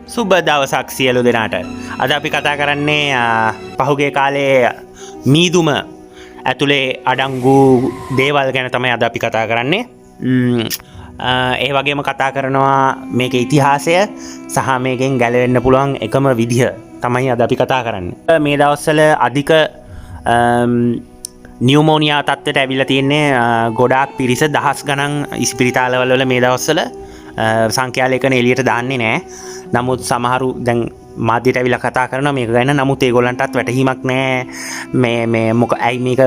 සුබ දවසක් සියලු දෙනාට. අද අපි කතා කරන්නේ පහුගිය කාලේ මීදුම ඇතුලේ අඩංගු දේවල් ගැන තමයි අද අපි කතා කරන්නේ. ඒ වගේම කතා කරනවා මේකේ ඉතිහාසය සහ මේකෙන් ගැලවෙන්න පුළුවන් එකම විදිහ තමයි අද අපි කතා කරන්නේ. මේ දවස්වල අධික නියුමෝනියා තත්ත්වයට ඇවිල්ලා තියෙන්නේ ගොඩාක් පිරිස දහස් ගණන් ඉස්පිරිතාලවල වල මේ දවස්වල සංඛ්‍යාලේඛන එළියට දාන්නේ නැහැ. නමුත් සමහරු දැන් මාධ්‍යට ඇවිල්ලා කතා කරනවා මේක ගැන. නමුත් ඒගොල්ලන්ටත් වැටහීමක් නැහැ මේ ඇයි මේක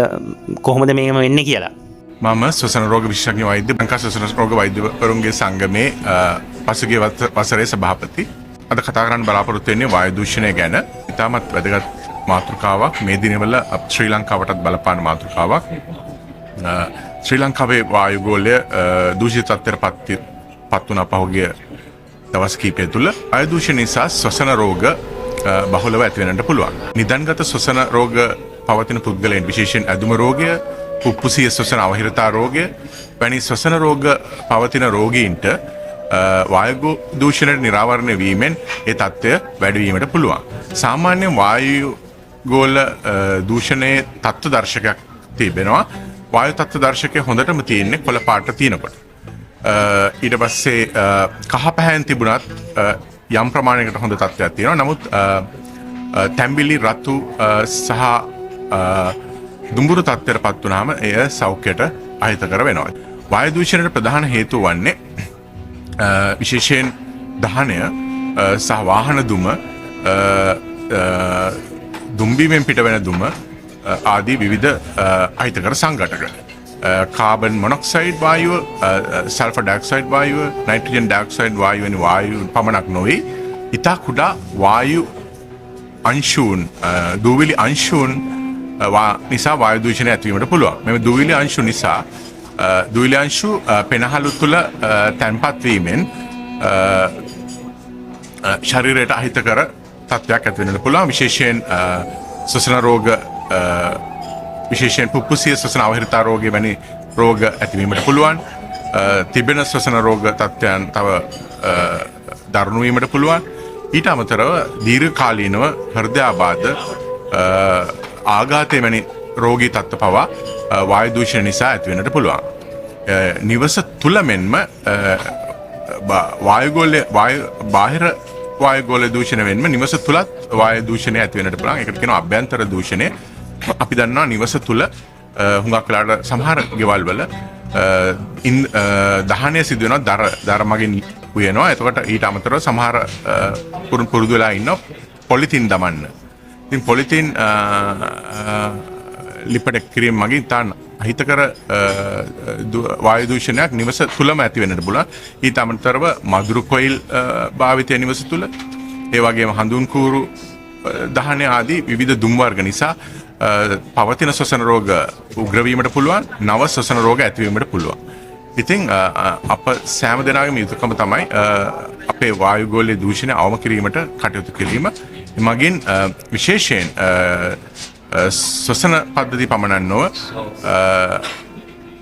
කොහොමද මේකම වෙන්නේ කියලා. මම ස්වසන රෝග විශේෂඥ වෛද්‍ය ලංකා ස්වසන රෝග වෛද්‍යවරුන්ගේ සංගමේ පසුගිය වසරේ සභාපති. අද කතා කරන්න බලාපොරොත්තු වෙන්නේ වායු දූෂණය ගැන. ඉතාමත් වැදගත් මාතෘකාවක්. මේ දිනවල ශ්‍රී ලංකාවටත් බලපාන මාතෘකාවක්. ශ්‍රී ලංකාවේ වායු ගෝලය දූෂිත තත්ත්වයට පත් වුණා පහුගිය දවස් කීපය තුළ. වායු දූෂණ නිසා ස්වසන රෝග බහුලව ඇති වෙන්නට පුළුවන්. නිදන්ගත ස්වසන රෝග පවතින පුද්ගලයන් විශේෂයෙන් ඇදුම රෝගය, පුප්පුසිය ස්වසන අවහිරතා රෝගය වැනි ස්වසන රෝග පවතින රෝගීන්ට වායු දූෂණයට නිරාවරණය වීමෙන් ඒ තත්ත්වය වැඩි වීමට පුළුවන්. සාමාන්‍යයෙන් වායු ගෝල දූෂණයේ තත්ත්ව දර්ශකයක් තිබෙනවා. වායු තත්ත්ව දර්ශකය හොඳටම තියෙන්නේ කොළ පාට තියෙනකොට. ඊට පස්සේ කහ පැහැයෙන් තිබුණත් යම් ප්‍රමාණයකට හොඳ තත්ත්වයක් තියෙනවා. නමුත් තැඹිලි රතු සහ දුඹුරු තත්ත්වයට පත් වුණාම එය සෞඛ්‍යයට අහිතකර වෙනවා. වායු දූෂණයට ප්‍රධාන හේතුව වන්නේ විශේෂයෙන් දහනය සහ වාහන දුම, දුම්බීමෙන් පිටවෙන දුම ආදී විවිධ අහිතකර සංඝටක. කාබන් මොනොක්සයිඩ් වායුව, සල්ෆර් ඩයොක්සයිඩ් වායුව, නයිට්‍රජන් ඩයොක්සයිඩ් වායුව වැනි වායු පමණක් නොවේ. ඉතා කුඩා වායු අංශූන්, දූවිලි අංශූන් නිසා වායු දූෂණය ඇතිවීමට පුළුවන්. මෙම දූවිලි අංශු නිසා දූවිලි අංශු පෙනහළු තුළ තැන්පත් වීමෙන් ශරීරයට අහිතකර තත්ත්වයක් ඇති වෙන්නට පුළුවන්. විශේෂයෙන් ස්වසන රෝග, විශේෂයෙන් පුප්පුසිය ස්වසන අවහිරතා රෝගය වැනි රෝග ඇතිවීමට පුළුවන්. තිබෙන ස්වසන රෝග තත්ත්වයන් තව දරුණු වීමට පුළුවන්. ඊට අමතරව දීර්ඝකාලීනව හෘදයාබාධ, ආඝාතය වැනි රෝගී තත්ත්ව පවා වායු දූෂණය නිසා ඇති වෙන්නට පුළුවන්. නිවස තුළ මෙන්ම බාහිර වායුගෝල දූෂණය වෙන්ම නිවස තුළත් වායු දූෂණය ඇති වෙන්නට පුළුවන්. ඒකට කියනවා අභ්‍යන්තර දූෂණය. අපි දන්නවා නිවස තුළ හුඟක් වෙලාවට සමහර ගෙවල් වල දහනය සිදු වෙනවා, දර මගින් උයනවා. එතකොට ඊට අමතරව සමහර පුරුදු වෙලා ඉන්නවා පොලිතින් දමන්න. ඉතින් පොලිතින් ලිපට කිරීම මගින් තාන අහිතකර වායු දූෂණයක් නිවස තුළම ඇති වෙන්නට පුළුවන්. ඊට අමතරව මදුරු කොයිල් භාවිතය නිවස තුළ, ඒ වගේම හඳුන් කූරු දහනය ආදී විවිධ දුම් වර්ග නිසා පවතින ස්වසන රෝග උග්‍ර වීමට පුළුවන්, නව ස්වසන රෝග ඇතිවීමට පුළුවන්. ඉතින් අප සෑම දෙනාගේම යුතුකම තමයි අපේ වායු ගෝලීය දූෂණය අවම කිරීමට කටයුතු කිරීම. එමගින් විශේෂයෙන් ස්වසන පද්ධති පමණක් නොව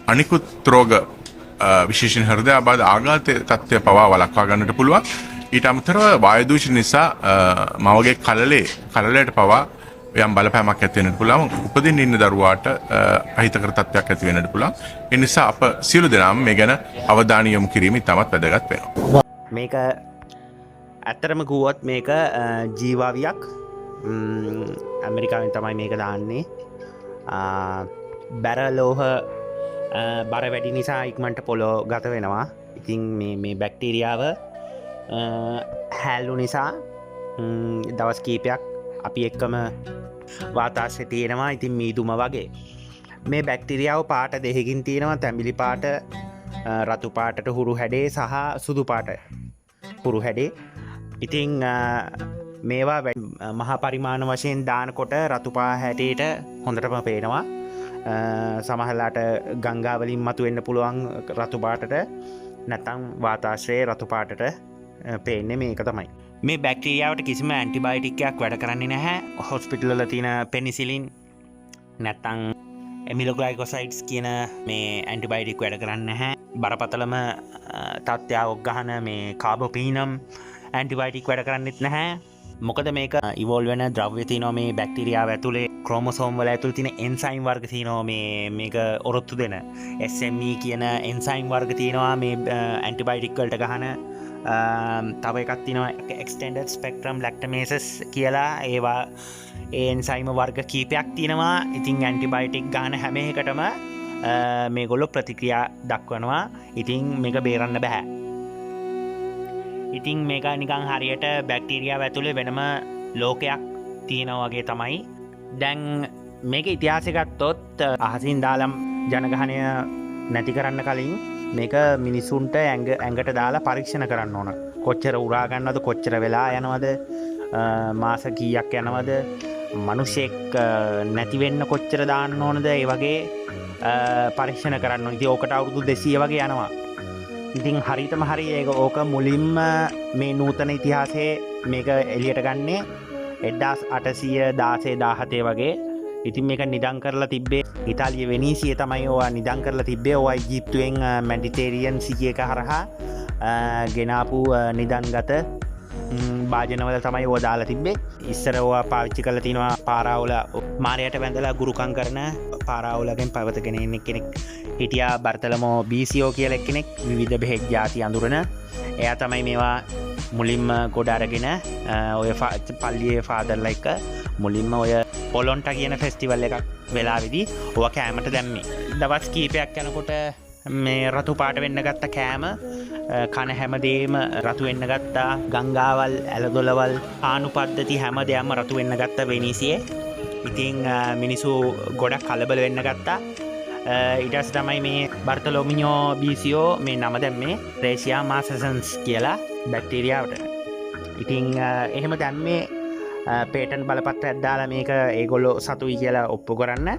අනිකුත් රෝග, විශේෂයෙන් හෘදයාබාධ, ආඝාත තත්ත්වය පවා වළක්වා ගන්නට පුළුවන්. ඊට අමතරව වායු දූෂණ නිසා මවගේ කලලයට පවා යම් බලපෑමක් ඇති වෙන්නට පුළුවන්. උපදින්න ඉන්න දරුවාට අහිතකර තත්ත්වයක් ඇති වෙන්නට පුළුවන්. ඒ නිසා අප සියලු දෙනාම මේ ගැන අවධානය යොමු කිරීම ඉතාමත් වැදගත් වෙනවා. මේක ඇත්තටම කිව්වොත් මේක ජීවාවියක්. ඇමරිකාවෙන් තමයි මේක දාන්නේ. බැරලෝහ බර වැඩි නිසා ඉක්මනට පොළොව ගත වෙනවා. ඉතින් මේ බැක්ටීරියාව හැල්ලු නිසා දවස් කීපයක් අපි එක්කම වාතාශ්‍රය තියෙනවා. ඉතින් මීදුම වගේ මේ බැක්ටීරියාව පාට දෙකකින් තියෙනවා. තැඹිලි පාට, රතු පාටට හුරු හැඩේ සහ සුදු පාට හුරු හැඩේ. ඉතින් මේවා මහා පරිමාණ වශයෙන් දානකොට රතුපා හැටේට හොඳටම පේනවා. සමහරලාට ගංගාවලින් මතුවෙන්න පුළුවන් රතු පාටට, නැත්නම් වාතාශ්‍රයේ රතු පාටට පේන්නේ මේක තමයි. මේ බැක්ටීරියාවට කිසිම ඇන්ටිබයොටික්යක් වැඩ කරන්නේ නැහැ. හොස්පිටල් වල තියෙන පෙනිසිලින් නැත්නම් එමිලෝග්ලයිකෝසයිඩ්ස් කියන මේ ඇන්ටිබයොටික් වැඩ කරන්නේ නැහැ. බරපතලම තත්ත්වයක් ගන්න මේ කාබෝපීනම් ඇන්ටිබයොටික් වැඩ කරන්නෙත් නැහැ. මොකද මේක ඉවෝල් වෙන ද්‍රව්‍ය තියෙනවා මේ බැක්ටීරියාව ඇතුලේ ක්‍රෝමසෝම් වල ඇතුළේ තියෙන එන්සයිම් වර්ග තියෙනවා මේක ඔරොත්තු දෙන SME කියන එන්සයිම් වර්ග තියෙනවා මේ ඇන්ටිබයොටික් වලට ගහන. තව එකක් තියෙනවා extended spectrum lactamases කියලා. ඒවා ඒ එන්සයිම් වර්ග කීපයක් තියෙනවා. ඉතින් ඇන්ටිබයොටික් ගහන හැම එකටම මේගොල්ලෝ ප්‍රතික්‍රියා දක්වනවා. ඉතින් මේක බේරන්න බෑ. ඉතින් මේක නිකන් හරියට බැක්ටීරියාව ඇතුලේ වෙනම ලෝකයක් තියෙනවා වගේ තමයි. දැන් මේක ඉතිහාසය ගත්තොත් අහසින් දාලා ජනගහනය නැති කරන්න කලින් මේක මිනිසුන්ට ඇඟට දාලා පරීක්ෂණ කරන්න ඕන. කොච්චර උරා ගන්නවද, කොච්චර වෙලා යනවද, මාස කීයක් යනවද, මිනිසෙක් නැති වෙන්න කොච්චර දාන්න ඕනද, ඒ වගේ පරීක්ෂණ කරන්න ඕන. ඉතින් ඕකට අවුරුදු 200 වගේ යනවා. ඉතින් හරියටම හරි ඒක ඕක මුලින්ම මේ නූතන ඉතිහාසයේ මේක එළියට ගන්නේ 1816 17 වගේ. ඉතින් මේක නිදන් කරලා තිබ්බේ ඉතාලිය වෙනීසියේ තමයි ඕවා නිදන් කරලා තිබ්බේ. ඕවා ඊජිප්තුවෙන් මෙඩිටරේනියන් සී එක හරහා ගෙනාපු නිදන්ගත භාජනවල තමයි ඕවා දාලා තිබ්බේ. ඉස්සර ඕවා පාවිච්චි කරලා තිනවා පාරාවල මාරයට වැඳලා ගුරුකම් කරන පාරාවලගෙන් පවතගෙන ඉන්න කෙනෙක් හිටියා. බර්තලමෝ බීසියෝ කියලා කෙනෙක් විවිධ බෙහෙත් ಜಾති අඳුරන. එයා තමයි මේවා මුලින්ම ගොඩ අරගෙන ඔය පල්ලියේ ෆාදර්ලා එක්ක මුලින්ම ඔය පොලොන්ටා කියන ෆෙස්ටිවල් එකක් වෙලාවේදී ඔවා කෑමට දැම්මේ. දවස් කීපයක් යනකොට මේ රතු පාට වෙන්න ගත්ත කෑම කන හැමදේම රතු වෙන්න ගත්තා. ගංගාවල්, ඇලදොලවල්, ආණු පද්ධති හැමදේම රතු වෙන්න ගත්ත වෙනීසියේ. ඉතින් මිනිස්සු ගොඩක් කලබල වෙන්න ගත්තා. ඊට පස්සේ තමයි මේ බර්තලෝමියෝ බීසියෝ මේ නම දැම්මේ රේෂියා මාසසන්ස් කියලා බැක්ටීරියාවට. ඉතින් එහෙම දැම්මේ පේටන් බලපත්‍රයක් දාලා මේක ඒගොල්ලෝ සතුයි කියලා ඔප්පු කරන්න.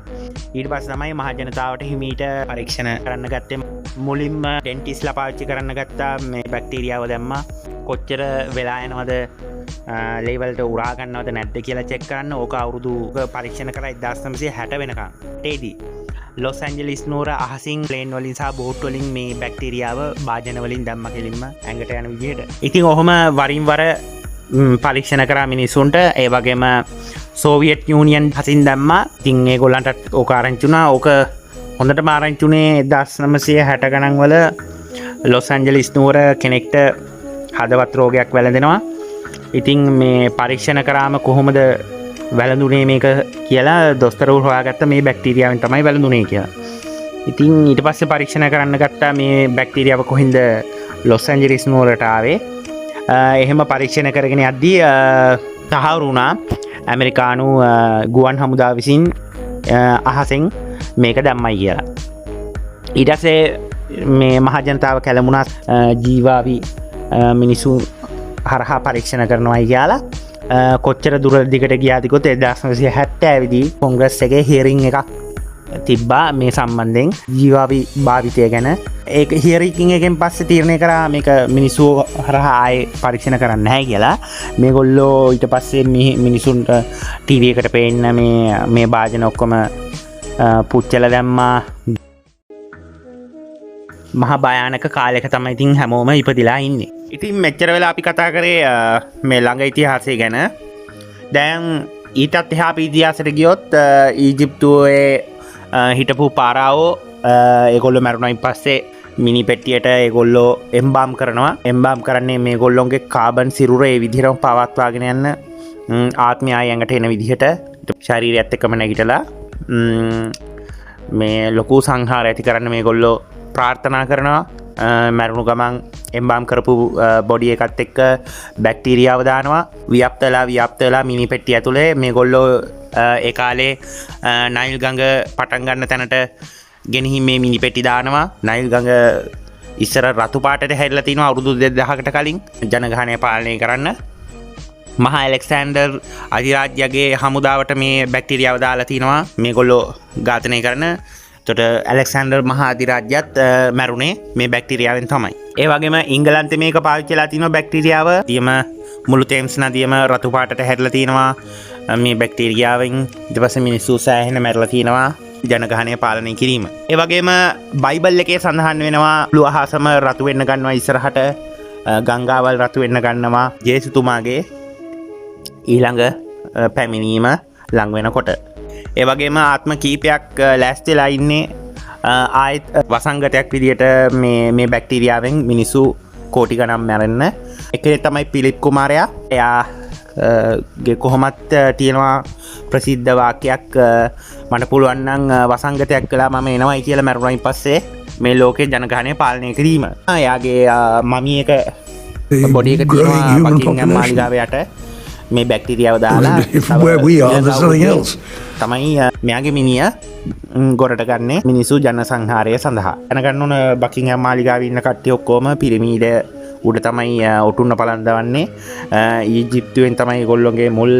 ඊට පස්සේ තමයි මහ ජනතාවට හිමීට පරීක්ෂණ කරන්න ගත්තේ. මුලින්ම ඩෙන්ටිස්ලා පාවිච්චි කරන්න ගත්තා. මේ බැක්ටීරියාව දැම්මා කොච්චර වෙලා යනවද, ලේවල්ට උරා ගන්නවද නැද්ද කියලා චෙක් කරන්න. ඕක අවුරුදු පරීක්ෂණ කරා 1960 වෙනකන්. ඒදී ලොස් ඇන්ජලිස් නුවර අහසින් ප්ලේන් වලින් සහ බෝට් වලින් මේ බැක්ටීරියාව භාජන වලින් දැම්ම කෙලින්ම ඇඟට යන විදිහට. ඉතින් ඔහොම වරින් වර පරීක්ෂණ කරා මිනිසුන්ට. ඒ වගේම සෝවියට් යූනියන් හසින් දැම්මා. ඉතින් ඒගොල්ලන්ට ඕක ආරංචි වුණා. ඕක හොඳටම ආරංචි වුණේ 1960 ගණන් වල ලොස් ඇන්ජලිස් නුවර කෙනෙක්ට හදවත් රෝගයක් වැළඳෙනවා. ඉතින් මේ පරීක්ෂණ කරාම කොහොමද වැළඳුනේ මේක කියලා දොස්තරවරු හොයාගත්ත මේ බැක්ටීරියාවෙන් තමයි වැළඳුනේ කියලා. ඉතින් ඊට පස්සේ පරීක්ෂණ කරන්න ගත්තා මේ බැක්ටීරියාව කොහින්ද ලොස් ඇන්ජලිස් නුවරට ආවේ. එහෙම පරීක්ෂණ කරගෙන යද්දී තහවුරු වුණා ඇමරිකානු ගුවන් හමුදාව විසින් අහසෙන් මේක දැම්මයි කියලා. ඊට පස්සේ මේ මහ ජනතාව කැළඹුණා ජීවාවි මිනිසු හරහා පරීක්ෂණ කරනවායි කියලා. කොච්චර දුර දිගට ගියාදිකොත් 1970 දී කොංග්‍රස් එකේ හියරින් එකක් තිබ්බා මේ සම්බන්ධයෙන් ජීවාවි භාවිතය ගැන. ඒක හියරින් එකෙන් පස්සේ තීරණය කරා මේක මිනිස්සු හරහා ආයේ පරීක්ෂණ කරන්න නැහැ කියලා. මේගොල්ලෝ ඊට පස්සේ මිනිසුන්ට ටීවී එකට පේන්න මේ භාජන ඔක්කොම පුච්චලා දැම්මා. මහා භයානක කාලයක තමයි ඉතින් හැමෝම ඉපදිලා ඉන්නේ. ඉතින් මෙච්චර වෙලා අපි කතා කරේ මේ ළඟ ඉතිහාසය ගැන. දැන් ඊටත් එහා අපි ඉතිහාසයට ගියොත් ඊජිප්තුවේ හිටපු පාරාවෝ ඒගොල්ලෝ මැරුණයින් පස්සේ මිනි පෙට්ටියට ඒගොල්ලෝ එම්බාම් කරනවා. එම්බාම් කරන්නේ මේගොල්ලොන්ගේ කාබන් සිරුර ඒ විදිහටම පවත්වාගෙන යන්න ආත්මය ආයඟට එන විදිහට ශරීරයත් එක්කම නැගිටලා මේ ලොකු සංහාර ඇති කරන්න මේගොල්ලෝ ප්‍රාර්ථනා කරනවා. මැරුණු ගමන් එම්බාම් කරපු බොඩි එකත් එක්ක බැක්ටීරියාව දානවා. ව්‍යාප්තලා මිනි පෙට්ටිය ඇතුලේ මේගොල්ලෝ ඒ කාලේ නයිල් ගඟ පටන් ගන්න තැනට ගෙනහින් මේ මිනි පෙට්ටි දානවා. නයිල් ගඟ ඉස්සර රතු පාටට හැරිලා තිනවා අවුරුදු 2000කට කලින් ජනගහනය පාලනය කරන්න. මහා ඇලෙක්සැන්ඩර් අධිරාජ්‍යගේ හමුදාවට මේ බැක්ටීරියාව දාලා තිනවා මේගොල්ලෝ ඝාතනය කරන. එතකොට ඇලෙක්සැන්ඩර් මහා අධිරාජ්‍යත් මැරුණේ මේ බැක්ටීරියාවෙන් තමයි. ඒ වගේම ඉංගලන්තේ මේක පාවිච්චිලා තිනවා බැක්ටීරියාව. ඊයම මුළු තේම්ස් නදියම රතු පාටට හැරිලා තිනවා මේ බැක්ටීරියාවෙන්. ඊට පස්සේ මිනිස්සු සෑහෙන මැරලා තිනවා ජනගහනය පාලනය කිරීම. ඒ වගේම බයිබල් එකේ සඳහන් වෙනවා මුළු අහසම රතු වෙන්න ගන්නවා ඉස්සරහට. ගංගාවල් රතු වෙන්න ගන්නවා ජේසුතුමාගේ ඊළඟ පැමිණීම ලං වෙනකොට. ඒ වගේම ආත්ම කීපයක් ලෑස්තිලා ඉන්නේ ආයෙත් වසංගතයක් විදියට මේ බැක්ටීරියාවෙන් මිනිස්සු කෝටි ගණන් මැරෙන්න. එකේ තමයි පිලිප් කුමාරයා. එයා කොහොමත් තියෙනවා ප්‍රසිද්ධ වාක්‍යයක් මට පුළුවන් නම් වසංගතයක් කළා මම එනවයි කියලා මැරුණයින් පස්සේ මේ ලෝකේ ජනගහනය පාලනය කිරීම. එයාගේ මමී එක බොඩි එක තියෙනවා බකින්ගම් මාලිගාව යට මේ බැක්ටීරියාව දාලා තමයි මෙයාගේ මිනිය ගොඩට ගන්නේ මිනිසු ජන සංහාරය සඳහා. දැනගන්න ඕන බකින්ගම් මාලිගාවේ ඉන්න කට්ටිය ඔක්කොම පිරමීඩ උඩ තමයි ඔටුන්න පලන්දවන්නේ. ඊජිප්තුවෙන් තමයි ඒගොල්ලොන්ගේ මුල්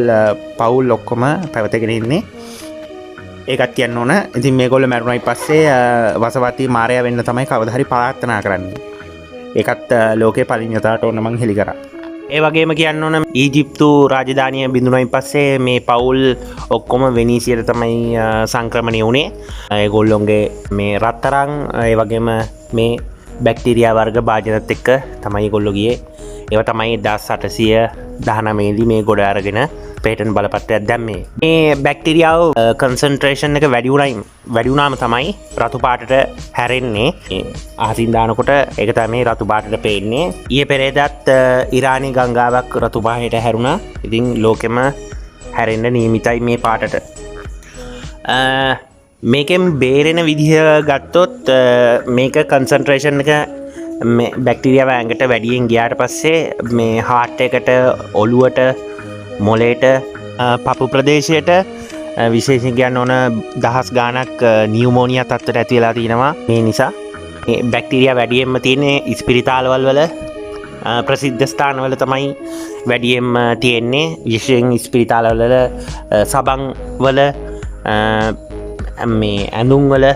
පවුල් ඔක්කොම පැවතගෙන ඉන්නේ. ඒකත් කියන්න ඕන. ඉතින් මේගොල්ලෝ මැරුණයි පස්සේ වසවර්ති මාරයා වෙන්න තමයි කවදා හරි ප්‍රාර්ථනා කරන්නේ. ඒකත් ලෝකේ පරිණතයට ඕන මං හෙලි කරා. ඒ වගේම කියන්න ඕන ඊජිප්තු රාජධානිය බිඳුනයින් පස්සේ මේ පවුල් ඔක්කොම වෙනීසියට තමයි සංක්‍රමණය වුණේ. ඒගොල්ලොන්ගේ මේ රත්තරන් ඒ වගේම මේ බැක්ටීරියා වර්ග භාජනත් එක්ක තමයි ඒගොල්ලෝ ගියේ. ඒව තමයි 1819 මේ ගොඩ අරගෙන පේටන් බලපත්‍රයක් දැම්මේ. මේ බැක්ටීරියාව කන්සන්ට්‍රේෂන් එක වැඩි වුණාම තමයි රතු පාටට හැරෙන්නේ. අහසින් දානකොට ඒක තමයි රතු පාටට පේන්නේ. ඊයේ පෙරේදාත් ඉරානි ගංගාවක් රතු පාටට හැරුණා. ඉතින් ලෝකෙම හැරෙන්න නියමිතයි මේ පාටට. මේකෙන් බේරෙන විදිහ ගත්තොත් මේක කන්සන්ට්‍රේෂන් එක බැක්ටීරියාව ඇඟට වැඩියෙන් ගියාට පස්සේ මේ හාර්ට් එකට ඔළුවට මොලේට පපු ප්‍රදේශයට විශේෂයෙන් කියන්න ඕන දහස් ගාණක් නියුමෝනියා තත්ත්වයට ඇති වෙලා තිනවා. මේ නිසා මේ බැක්ටීරියා වැඩියෙන්ම තියෙන්නේ ඉස්පිරිතාලවල වල ප්‍රසිද්ධ ස්ථානවල තමයි වැඩියෙන්ම තියෙන්නේ. විශේෂයෙන් ඉස්පිරිතාලවල සබන් වල මේ ඇඳුම් වල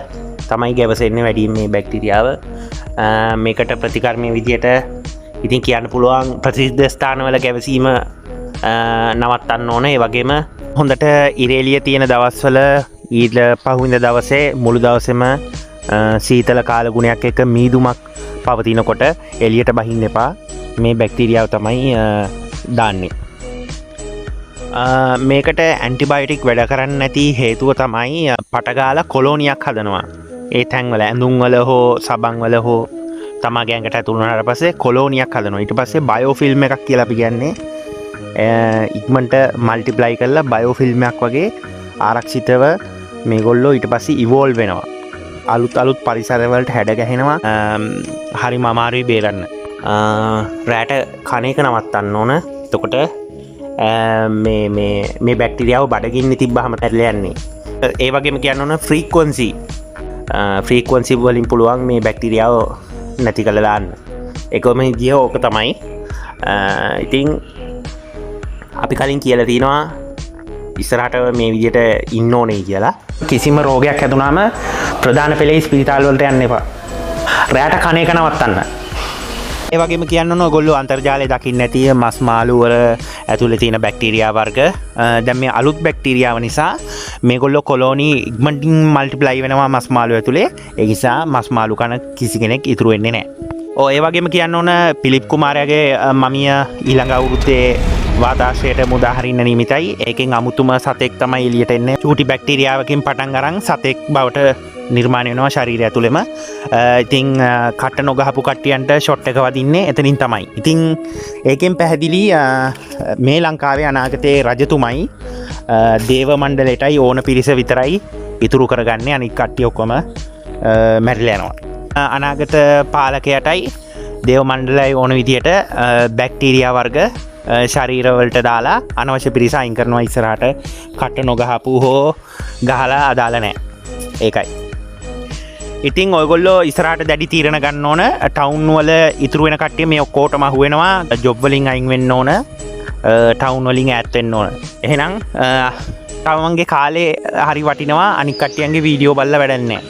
තමයි ගැවසෙන්නේ වැඩියෙන් මේ බැක්ටීරියාව. මේකට ප්‍රතිකර්මය විදියට ඉතින් කියන්න පුළුවන් ප්‍රසිද්ධ ස්ථානවල ගැවසීම නවත්තන්න ඕන. ඒ වගේම හොඳට ඉරේලිය තියෙන දවස්වල ඊට පහුවිඳ දවසේ මුළු දවසෙම සීතල කාලගුණයක් එක්ක මීදුමක් පවතිනකොට එළියට බහින්න එපා. මේ බැක්ටීරියාව තමයි දාන්නේ. මේකට ඇන්ටිබයොටික් වැඩ කරන්න නැති හේතුව තමයි පටගාලා කොලෝනියක් හදනවා. ඒ තැන්වල ඇඳුම්වල හෝ සබන්වල හෝ තමගේ ඇඟට ඇතුළු වුණාට පස්සේ කොලෝනියක් හදනවා. ඊට පස්සේ බයෝෆිල්ම් එකක් කියලා අපි කියන්නේ ඉක්මනට මල්ටිප්ලයි කරලා බයෝෆිල්ම් එකක් වගේ ආරක්ෂිතව මේගොල්ලෝ ඊට පස්සේ ඉවෝල්ව් වෙනවා. අලුත් පරිසරවලට හැඩ ගැහෙනවා. හරිම අමාරුයි බේරන්න. රැට කන එක නවත්තන්න ඕන. එතකොට මේ බැක්ටීරියාව බඩගින්න තිබ්බහම පැටලලා යන්නේ. ඒ වගේම කියන්න ඕන ෆ්‍රීකවන්සි වලින් පුළුවන් මේ බැක්ටීරියාව නැති කරලා දාන්න. ඒකම විදිය ඕක තමයි. ඉතින් අපි කලින් කියලා තියෙනවා ඉස්සරහට මේ විදියට ඉන්න ඕනේ කියලා. කිසිම රෝගයක් හැදුනාම ප්‍රධාන පෙළේ ස්පිරිතාල වලට යන්න එපා. රැට කන එක නවත්තන්න. ඒ වගේම කියන්න ඕන ඔයගොල්ලෝ අන්තර්ජාලය දකින්න නැති මස් මාළු වල ඇතුලේ තියෙන බැක්ටීරියා වර්ග දැන් මේ අලුත් බැක්ටීරියාව නිසා මේගොල්ලෝ කොලෝනි ඉක්මනින් මල්ටිප්ලයි වෙනවා මස් මාළු ඇතුලේ. ඒ නිසා මස් මාළු කන කිසි කෙනෙක් ඉතුරු වෙන්නේ නැහැ. ඒ වගේම කියන්න ඕන පිලිප් කුමාරයාගේ මමිය ඊළඟ අවුරුද්දේ වාතාශ්‍රයට මුදා හරින්න නියමිතයි. ඒකෙන් අමුතුම සතෙක් තමයි එළියට එන්නේ. චූටි බැක්ටීරියාවකින් පටන් අරන් සතෙක් බවට නිර්මාණය වෙනවා ශරීරය ඇතුළෙම. ඉතින් කට නොගහපු කට්ටියන්ට ෂොට් එක වදින්නේ එතනින් තමයි. ඉතින් ඒකෙන් පැහැදිලි මේ ලංකාවේ අනාගතයේ රජතුමයි දේව මණ්ඩලයටයි ඕන පිරිස විතරයි ඉතුරු කරගන්නේ. අනිත් කට්ටිය ඔක්කොම මැරිලා යනවා. අනාගත පාලකයටයි දේව මණ්ඩලයයි ඕන විදියට බැක්ටීරියා වර්ග ශරීරවලට දාලා අනවශ්‍ය පිරිස අයින් කරනවා. ඉස්සරහට කට නොගහපු හෝ ගහලා අදාළ නැහැ. ඒකයි. ඉතින් ඔයගොල්ලෝ ඉස්සරහට දැඩි තීරණ ගන්න ඕන. ටවුන් වල ඉතුරු වෙන කට්ටිය මේ ඔක්කොටම අහු වෙනවා. ජොබ් වලින් අයින් වෙන්න ඕන. ටවුන් වලින් ඈත් වෙන්න ඕන. එහෙනම් තමන්ගේ කාලේ හරි වටිනවා. අනික් කට්ටියන්ගේ වීඩියෝ බලලා වැඩක් නැහැ.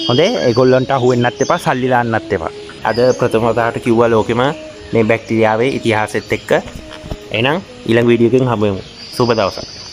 හොඳේ. ඒගොල්ලන්ට අහු වෙන්නත් එපා, සල්ලි දාන්නත් එපා. අද ප්‍රථම වතාවට කිව්වා ලෝකෙම මේ බැක්ටීරියාවේ ඉතිහාසෙත් එක්ක. එහෙනම් ඊළඟ වීඩියෝ එකෙන් හම්බ වෙමු. සුබ දවසක්.